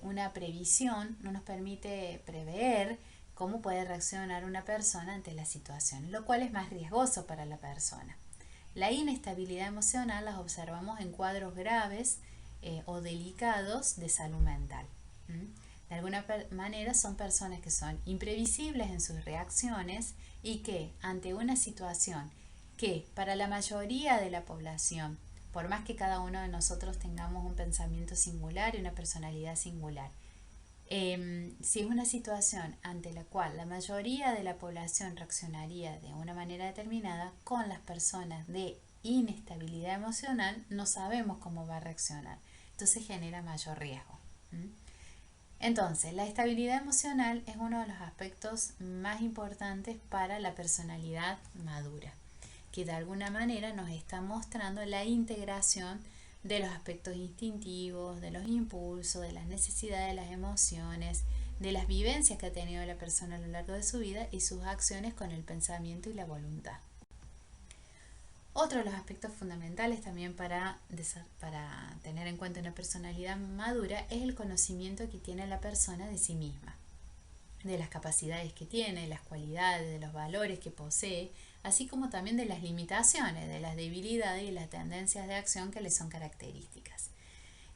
una previsión, no nos permite prever cómo puede reaccionar una persona ante la situación, lo cual es más riesgoso para la persona. La inestabilidad emocional las observamos en cuadros graves o delicados de salud mental. De alguna manera son personas que son imprevisibles en sus reacciones y que ante una situación que para la mayoría de la población, por más que cada uno de nosotros tengamos un pensamiento singular y una personalidad singular, si es una situación ante la cual la mayoría de la población reaccionaría de una manera determinada, con las personas de inestabilidad emocional no sabemos cómo va a reaccionar, entonces genera mayor riesgo. Entonces, la estabilidad emocional es uno de los aspectos más importantes para la personalidad madura, que de alguna manera nos está mostrando la integración de los aspectos instintivos, de los impulsos, de las necesidades, de las emociones, de las vivencias que ha tenido la persona a lo largo de su vida y sus acciones con el pensamiento y la voluntad. Otro de los aspectos fundamentales también para tener en cuenta una personalidad madura es el conocimiento que tiene la persona de sí misma. de las capacidades que tiene, de las cualidades, de los valores que posee, así como también de las limitaciones, de las debilidades y las tendencias de acción que le son características.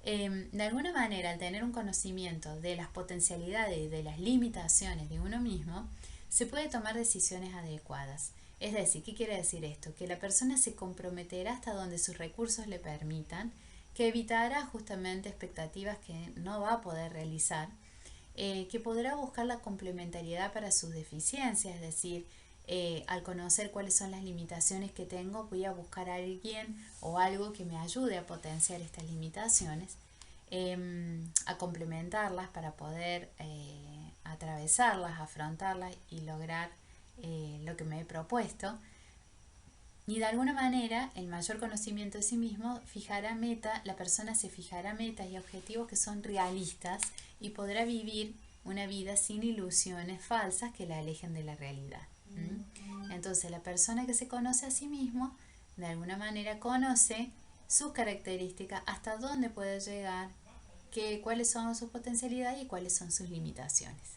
De alguna manera, al tener un conocimiento de las potencialidades y de las limitaciones de uno mismo, se puede tomar decisiones adecuadas. Es decir, ¿qué quiere decir esto? Que la persona se comprometerá hasta donde sus recursos le permitan, que evitará justamente expectativas que no va a poder realizar, que podrá buscar la complementariedad para sus deficiencias, es decir, al conocer cuáles son las limitaciones que tengo, voy a buscar a alguien o algo que me ayude a potenciar estas limitaciones, a complementarlas para poder atravesarlas, afrontarlas y lograr lo que me he propuesto. Y de alguna manera, el mayor conocimiento de sí mismo la persona se fijará metas y objetivos que son realistas y podrá vivir una vida sin ilusiones falsas que la alejen de la realidad. Entonces, la persona que se conoce a sí mismo, de alguna manera conoce sus características, hasta dónde puede llegar, cuáles son sus potencialidades y cuáles son sus limitaciones.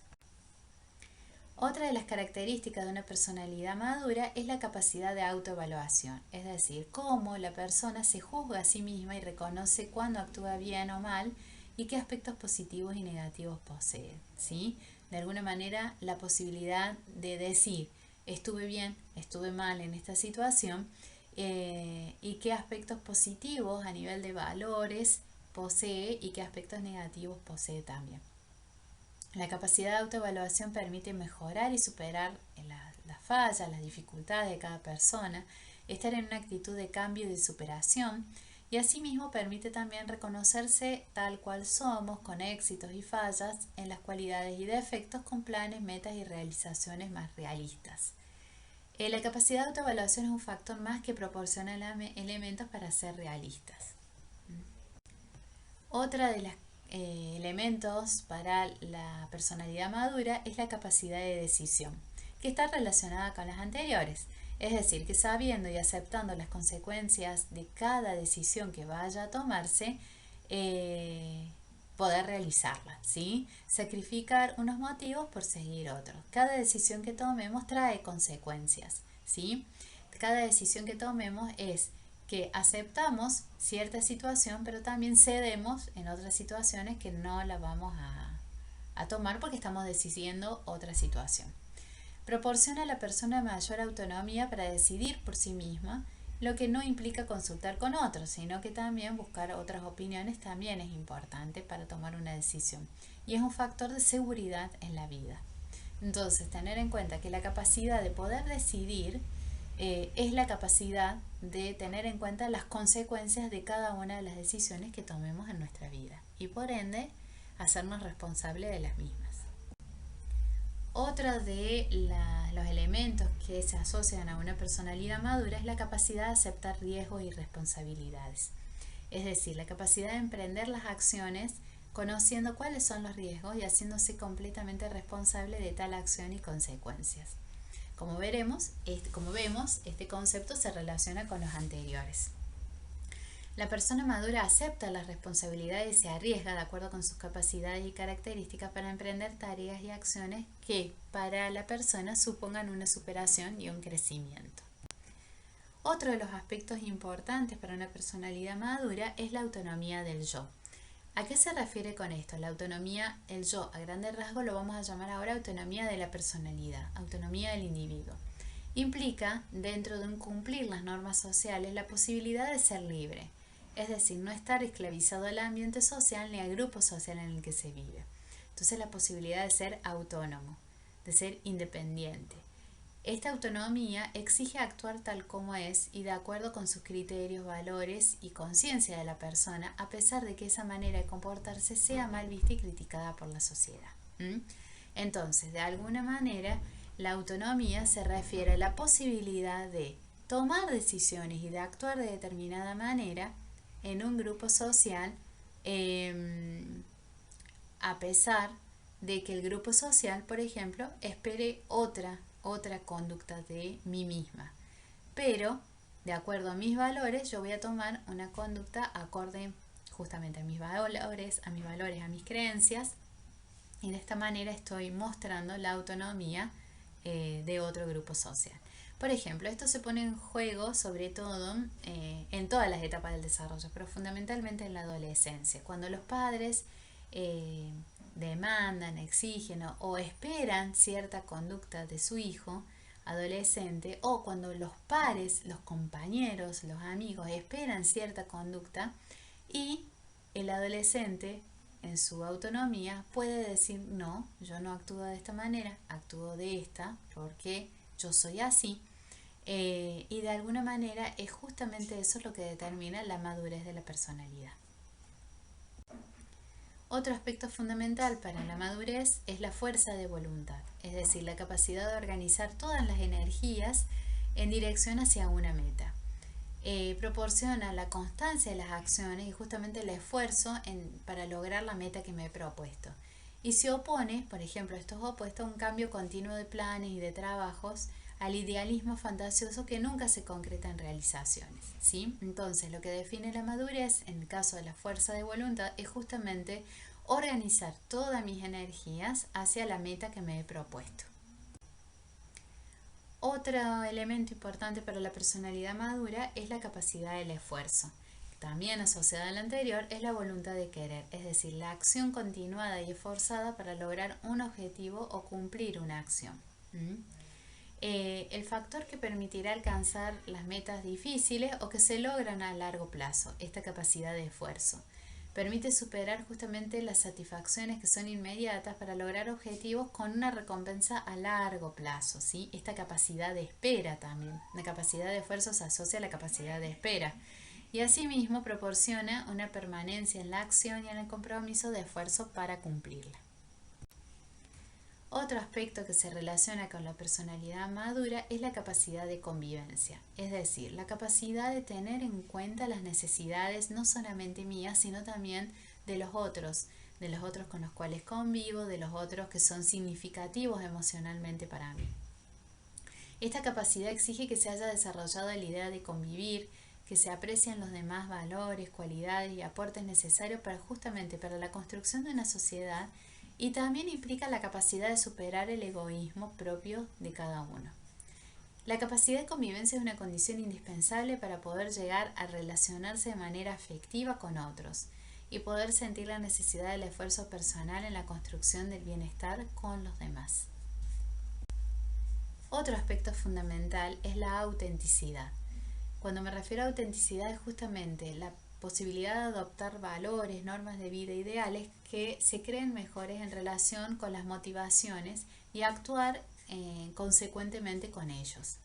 Otra de las características de una personalidad madura es la capacidad de autoevaluación, es decir, cómo la persona se juzga a sí misma y reconoce cuándo actúa bien o mal y qué aspectos positivos y negativos posee, ¿sí? De alguna manera, la posibilidad de decir, estuve bien, estuve mal en esta situación, y qué aspectos positivos a nivel de valores posee y qué aspectos negativos posee también. La capacidad de autoevaluación permite mejorar y superar las fallas, las dificultades de cada persona, estar en una actitud de cambio y de superación, y asimismo permite también reconocerse tal cual somos, con éxitos y fallas, en las cualidades y defectos, con planes, metas y realizaciones más realistas. La capacidad de autoevaluación es un factor más que proporciona elementos para ser realistas. Otra de los elementos para la personalidad madura es la capacidad de decisión, que está relacionada con las anteriores. Es decir, que sabiendo y aceptando las consecuencias de cada decisión que vaya a tomarse, poder realizarla, ¿sí? Sacrificar unos motivos por seguir otros. Cada decisión que tomemos trae consecuencias, ¿sí? Cada decisión que tomemos es que aceptamos cierta situación, pero también cedemos en otras situaciones que no la vamos a tomar porque estamos decidiendo otra situación. Proporciona a la persona mayor autonomía para decidir por sí misma, lo que no implica consultar con otros, sino que también buscar otras opiniones también es importante para tomar una decisión. Y es un factor de seguridad en la vida. Entonces, tener en cuenta que la capacidad de poder decidir es la capacidad de tener en cuenta las consecuencias de cada una de las decisiones que tomemos en nuestra vida y por ende hacernos responsables de las mismas. Otro de los elementos que se asocian a una personalidad madura es la capacidad de aceptar riesgos y responsabilidades. Es decir, la capacidad de emprender las acciones conociendo cuáles son los riesgos y haciéndose completamente responsable de tal acción y consecuencias. Como vemos, este concepto se relaciona con los anteriores. La persona madura acepta las responsabilidades y se arriesga de acuerdo con sus capacidades y características para emprender tareas y acciones que para la persona supongan una superación y un crecimiento. Otro de los aspectos importantes para una personalidad madura es la autonomía del yo. ¿A qué se refiere con esto? La autonomía, el yo, a grandes rasgos lo vamos a llamar ahora autonomía de la personalidad, autonomía del individuo. Implica, dentro de un cumplir las normas sociales, la posibilidad de ser libre, es decir, no estar esclavizado al ambiente social ni al grupo social en el que se vive. Entonces, la posibilidad de ser autónomo, de ser independiente. Esta autonomía exige actuar tal como es y de acuerdo con sus criterios, valores y conciencia de la persona, a pesar de que esa manera de comportarse sea mal vista y criticada por la sociedad. Entonces, de alguna manera, la autonomía se refiere a la posibilidad de tomar decisiones y de actuar de determinada manera en un grupo social, a pesar de que el grupo social, por ejemplo, espere otra conducta de mí misma. Pero, de acuerdo a mis valores, yo voy a tomar una conducta acorde justamente a mis valores, a mis creencias, y de esta manera estoy mostrando la autonomía de otro grupo social. Por ejemplo, esto se pone en juego sobre todo en todas las etapas del desarrollo, pero fundamentalmente en la adolescencia, cuando los padres demandan, exigen o esperan cierta conducta de su hijo adolescente, o cuando los pares, los compañeros, los amigos esperan cierta conducta y el adolescente en su autonomía puede decir no, yo no actúo de esta manera, actúo de esta porque yo soy así. Y de alguna manera es justamente eso lo que determina la madurez de la personalidad. Otro aspecto fundamental para la madurez es la fuerza de voluntad, es decir, la capacidad de organizar todas las energías en dirección hacia una meta. Proporciona la constancia de las acciones y justamente el esfuerzo para lograr la meta que me he propuesto. Y se opone, por ejemplo, estos opuestos a un cambio continuo de planes y de trabajos, al idealismo fantasioso que nunca se concreta en realizaciones, ¿sí? Entonces, lo que define la madurez, en el caso de la fuerza de voluntad, es justamente organizar todas mis energías hacia la meta que me he propuesto. Otro elemento importante para la personalidad madura es la capacidad del esfuerzo. También asociada al anterior es la voluntad de querer, es decir, la acción continuada y esforzada para lograr un objetivo o cumplir una acción. El factor que permitirá alcanzar las metas difíciles o que se logran a largo plazo, esta capacidad de esfuerzo. Permite superar justamente las satisfacciones que son inmediatas para lograr objetivos con una recompensa a largo plazo, ¿sí? Esta capacidad de espera también. La capacidad de esfuerzo se asocia a la capacidad de espera. Y asimismo proporciona una permanencia en la acción y en el compromiso de esfuerzo para cumplirla. Otro aspecto que se relaciona con la personalidad madura es la capacidad de convivencia, es decir, la capacidad de tener en cuenta las necesidades no solamente mías, sino también de los otros con los cuales convivo, de los otros que son significativos emocionalmente para mí. Esta capacidad exige que se haya desarrollado la idea de convivir, que se aprecien los demás valores, cualidades y aportes necesarios para la construcción de una sociedad, y también implica la capacidad de superar el egoísmo propio de cada uno. La capacidad de convivencia es una condición indispensable para poder llegar a relacionarse de manera afectiva con otros y poder sentir la necesidad del esfuerzo personal en la construcción del bienestar con los demás. Otro aspecto fundamental es la autenticidad. Cuando me refiero a autenticidad es justamente la posibilidad de adoptar valores, normas de vida, ideales que se creen mejores en relación con las motivaciones y actuar consecuentemente con ellos.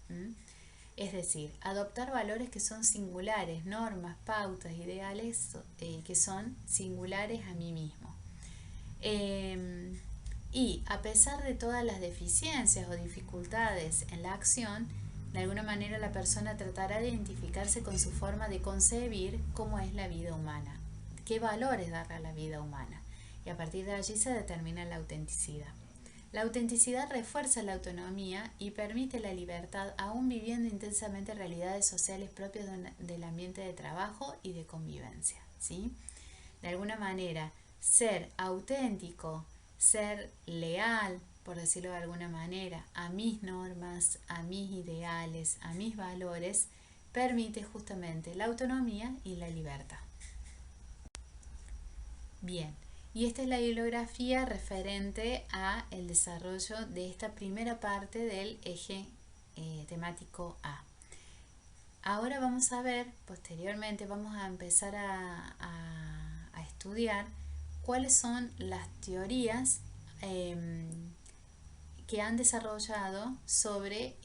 Es decir, adoptar valores que son singulares, normas, pautas, ideales que son singulares a mí mismo. Y a pesar de todas las deficiencias o dificultades en la acción, de alguna manera la persona tratará de identificarse con su forma de concebir cómo es la vida humana, qué valores darle a la vida humana, y a partir de allí se determina la autenticidad. La autenticidad refuerza la autonomía y permite la libertad, aún viviendo intensamente realidades sociales propias del ambiente de trabajo y de convivencia, ¿sí? De alguna manera, ser auténtico, ser leal, por decirlo de alguna manera, a mis normas, a mis ideales, a mis valores, permite justamente la autonomía y la libertad. Bien, y esta es la bibliografía referente a el desarrollo de esta primera parte del eje temático A. Ahora vamos a ver, posteriormente vamos a empezar a estudiar cuáles son las teorías que han desarrollado sobre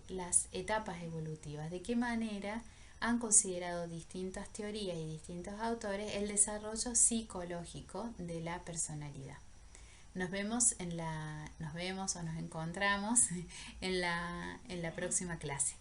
las etapas evolutivas, de qué manera han considerado distintas teorías y distintos autores el desarrollo psicológico de la personalidad. Nos vemos o nos encontramos en la próxima clase.